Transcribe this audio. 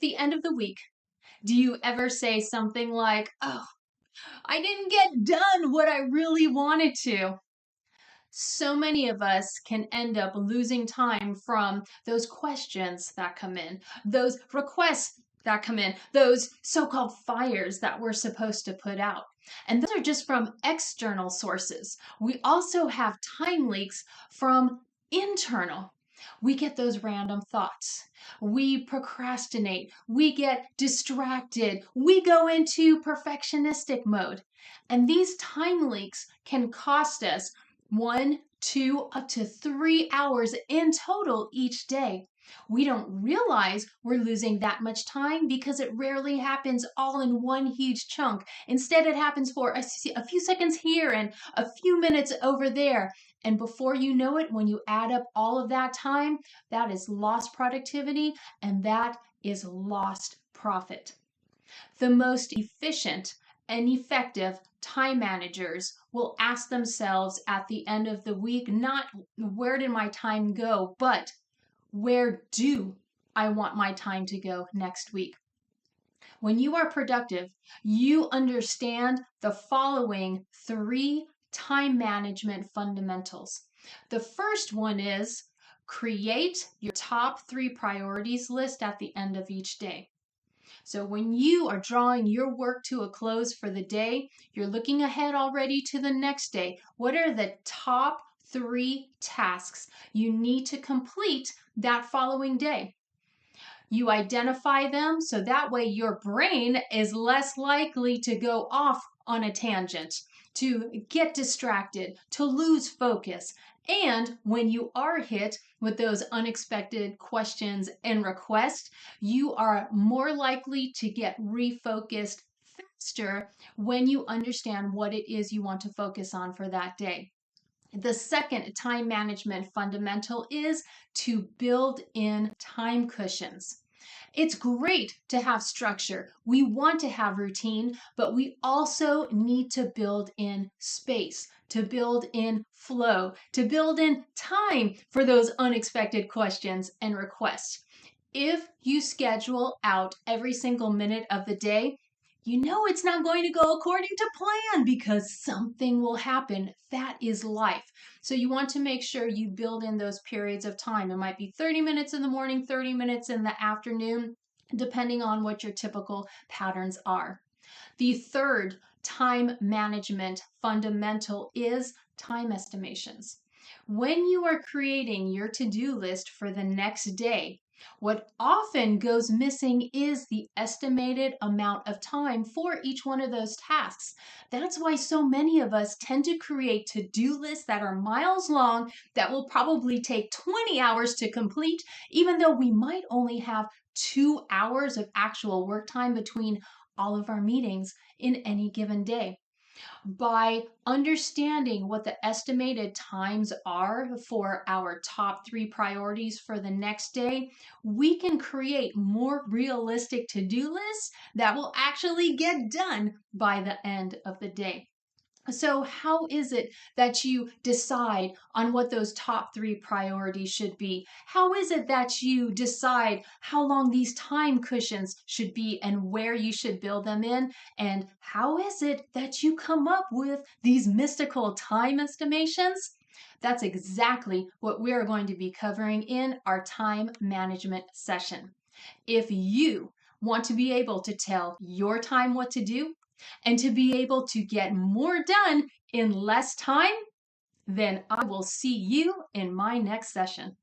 the end of the week, do you ever say something like, "Oh, I didn't get done what I really wanted to"? So many of us can end up losing time from those questions that come in, those requests that come in, those so called fires that we're supposed to put out. And those are just from external sources. We also have time leaks from internal. We get those random thoughts. We procrastinate. We get distracted. We go into perfectionistic mode. And these time leaks can cost us 1, 2, up to 3 hours in total each day. We don't realize we're losing that much time because it rarely happens all in one huge chunk. Instead, it happens for a few seconds here and a few minutes over there. And before you know it, when you add up all of that time, that is lost productivity and that is lost profit. The most efficient and effective time managers will ask themselves at the end of the week, not where did my time go, but where do I want my time to go next week? When you are productive, you understand the following 3 time management fundamentals. The first one is create your top 3 priorities list at the end of each day. So when you are drawing your work to a close for the day, you're looking ahead already to the next day. What are the top 3 tasks you need to complete that following day? You identify them so that way your brain is less likely to go off on a tangent, to get distracted, to lose focus. And when you are hit with those unexpected questions and requests, you are more likely to get refocused faster when you understand what it is you want to focus on for that day. The second time management fundamental is to build in time cushions. It's great to have structure. We want to have routine, but we also need to build in space, to build in flow, to build in time for those unexpected questions and requests. If you schedule out every single minute of the day, you know it's not going to go according to plan because something will happen. That is life. So you want to make sure you build in those periods of time. It might be 30 minutes in the morning, 30 minutes in the afternoon, depending on what your typical patterns are. The third time management fundamental is time estimations. When you are creating your to-do list for the next day, what often goes missing is the estimated amount of time for each one of those tasks. That's why so many of us tend to create to-do lists that are miles long that will probably take 20 hours to complete, even though we might only have 2 hours of actual work time between all of our meetings in any given day. By understanding what the estimated times are for our top 3 priorities for the next day, we can create more realistic to-do lists that will actually get done by the end of the day. So how is it that you decide on what those top 3 priorities should be? How is it that you decide how long these time cushions should be and where you should build them in? And how is it that you come up with these mystical time estimations? That's exactly what we're going to be covering in our time management session. If you want to be able to tell your time what to do, and to be able to get more done in less time, then I will see you in my next session.